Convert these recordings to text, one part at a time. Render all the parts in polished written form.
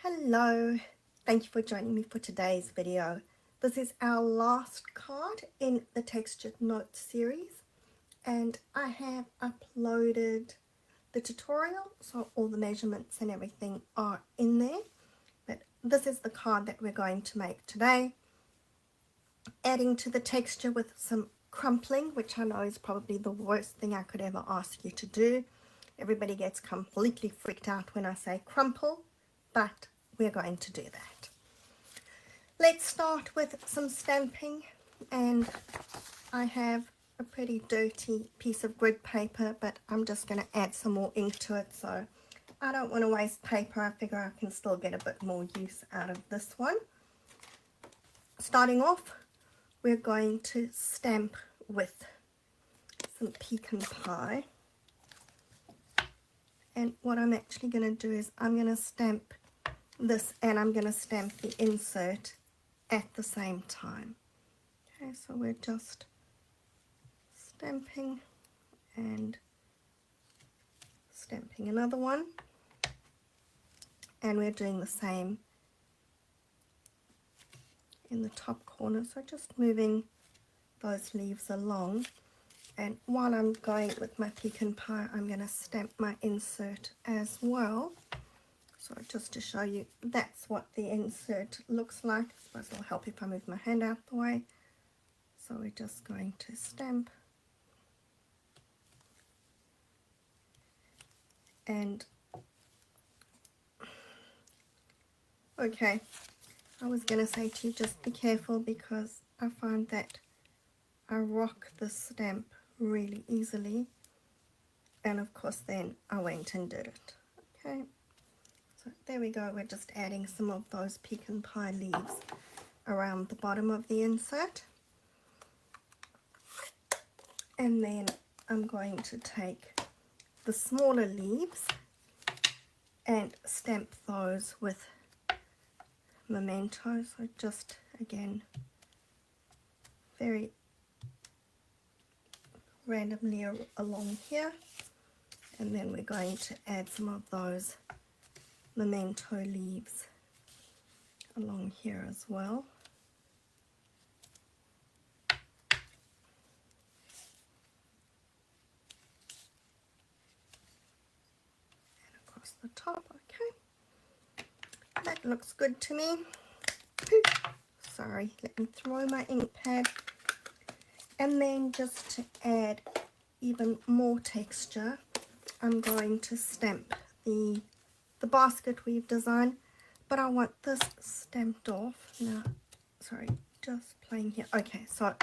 Hello, thank you for joining me for today's video. This is our last card in the textured note series, and I have uploaded the tutorial, so all the measurements and everything are in there. But this is the card that we're going to make today, adding to the texture with some crumpling, which I know is probably the worst thing I could ever ask you to do. Everybody gets completely freaked out when I say crumple, but we're going to do that. Let's start with some stamping, and I have a pretty dirty piece of grid paper, but I'm just going to add some more ink to it, so I don't want to waste paper. I figure I can still get a bit more use out of this one. Starting off, we're going to stamp with some pecan pie, and what I'm actually going to do is I'm going to stamp this and I'm going to stamp the insert at the same time. Okay, so we're just stamping and stamping another one, and we're doing the same in the top corner, so just moving those leaves along. And while I'm going with my pecan pie, I'm going to stamp my insert as well. So just to show you, that's what the insert looks like. I suppose it'll help if I move my hand out the way. So we're just going to stamp. And okay, I was going to say to you, just be careful, because I find that I rock the stamp really easily. And of course then I went and did it. Okay. So there we go, we're just adding some of those pecan pie leaves around the bottom of the insert. And then I'm going to take the smaller leaves and stamp those with memento. So just again, very randomly along here. And then we're going to add some of those memento leaves along here as well. And across the top, okay. That looks good to me. Sorry, let me throw my ink pad. And then just to add even more texture, I'm going to stamp the basket weave design, but I want this stamped off. Now, sorry, just playing here. Okay, so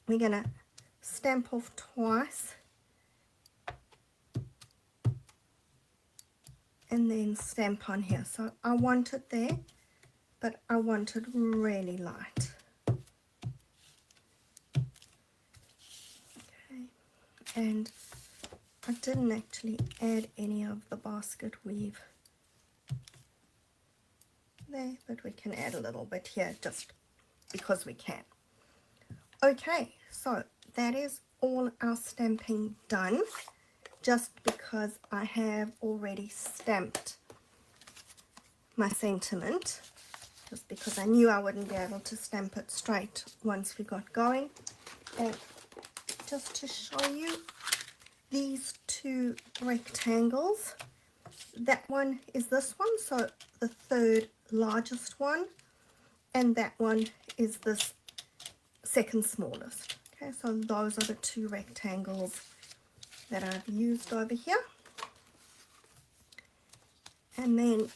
we're going to stamp off twice and then stamp on here. So I want it there, but I want it really light. Okay, and I didn't actually add any of the basket weave there, but we can add a little bit here just because we can. Okay, so that is all our stamping done, just because I have already stamped my sentiment, just because I knew I wouldn't be able to stamp it straight once we got going. And just to show you these two rectangles, that one is this one, so the third largest one, and that one is this second smallest. Okay, so those are the two rectangles that I've used over here. And then,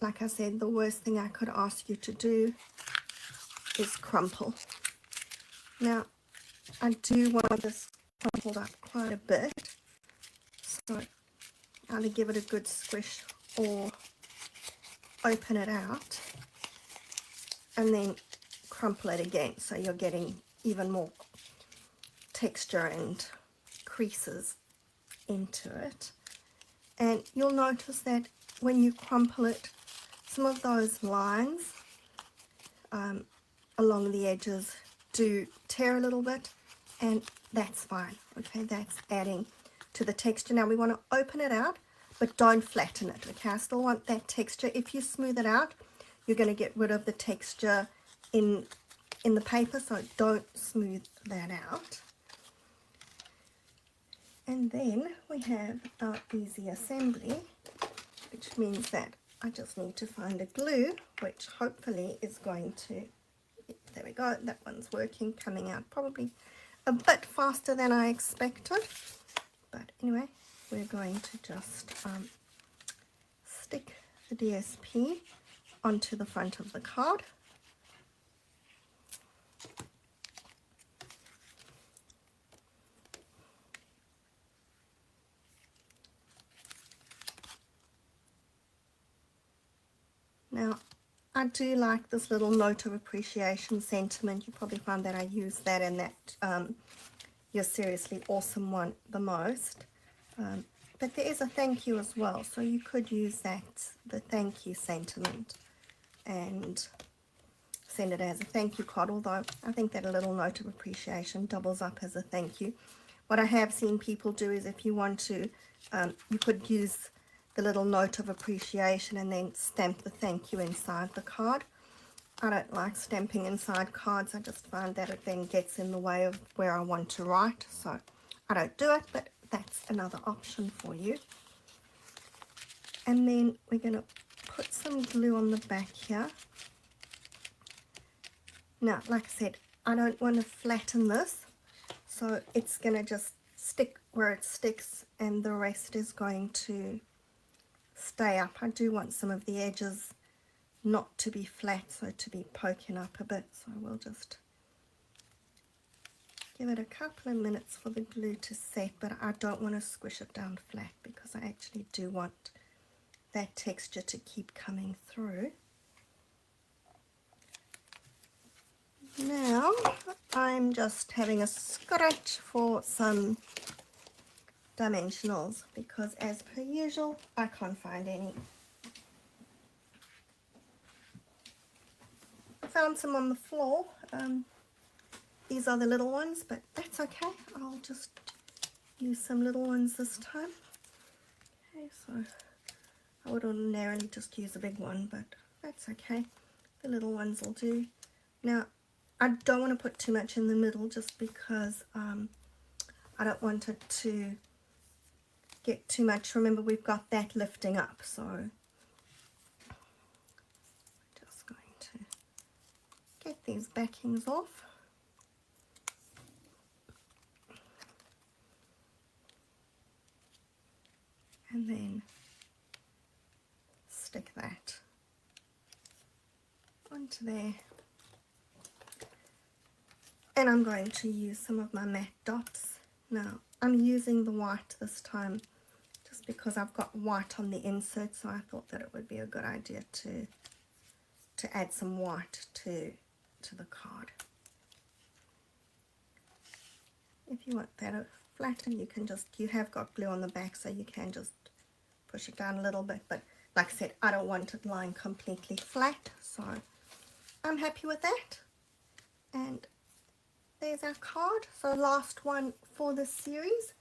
like I said, the worst thing I could ask you to do is crumple. Now, I do want this crumpled up quite a bit, so either give it a good squish or open it out and then crumple it again, so you're getting even more texture and creases into it. And you'll notice that when you crumple it, some of those lines along the edges do tear a little bit, and that's fine. Okay, that's adding to the texture. Now we want to open it out, but don't flatten it, okay? I still want that texture. If you smooth it out, you're going to get rid of the texture in the paper, so don't smooth that out. And then we have our easy assembly, which means that I just need to find a glue, which hopefully is going to, there we go, that one's working, coming out probably a bit faster than I expected. But anyway, we're going to just stick the DSP onto the front of the card. Now, I do like this little note of appreciation sentiment. You probably find that I use that in that You're Seriously Awesome one the most. But there is a thank you as well, so you could use that, the thank you sentiment, and send it as a thank you card, although I think that a little note of appreciation doubles up as a thank you. What I have seen people do is if you want to, you could use the little note of appreciation and then stamp the thank you inside the card. I don't like stamping inside cards. I just find that it then gets in the way of where I want to write, so I don't do it, but that's another option for you. And then we're going to put some glue on the back here. Now, like I said, I don't want to flatten this, so it's going to just stick where it sticks and the rest is going to stay up. I do want some of the edges not to be flat, so to be poking up a bit, so we'll just give it a couple of minutes for the glue to set, but I don't want to squish it down flat because I actually do want that texture to keep coming through. Now I'm just having a scratch for some dimensionals because as per usual I can't find any. I found some on the floor. These are the little ones, but that's okay. I'll just use some little ones this time. Okay, so I would ordinarily just use a big one, but that's okay. The little ones will do. Now, I don't want to put too much in the middle just because I don't want it to get too much. Remember, we've got that lifting up, so I'm just going to get these backings off. And then stick that onto there. And I'm going to use some of my matte dots. Now, I'm using the white this time just because I've got white on the insert, so I thought that it would be a good idea to add some white to the card. If you want that flatter, you can just, you have got glue on the back, so you can just push it down a little bit, but like I said, I don't want it lying completely flat, so I'm happy with that. And there's our card. So last one for the series.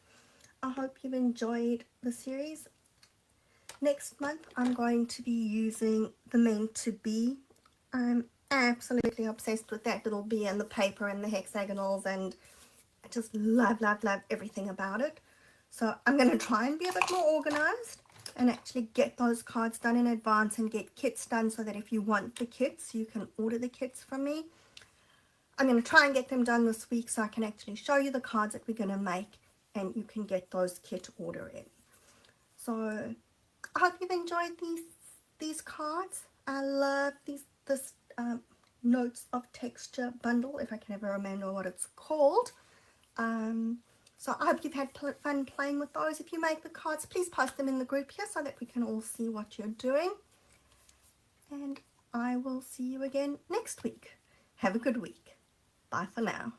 I hope you've enjoyed the series. Next month I'm going to be using the meant to be. I'm absolutely obsessed with that little bee and the paper and the hexagonals, and I just love everything about it. So I'm going to try and be a bit more organized and actually get those cards done in advance and get kits done so that if you want the kits, you can order the kits from me. I'm going to try and get them done this week so I can actually show you the cards that we're going to make and you can get those kit order in. So I hope you've enjoyed these cards. I love this Notes of Texture bundle, if I can ever remember what it's called. So I hope you've had fun playing with those. If you make the cards, please post them in the group here so that we can all see what you're doing. And I will see you again next week. Have a good week. Bye for now.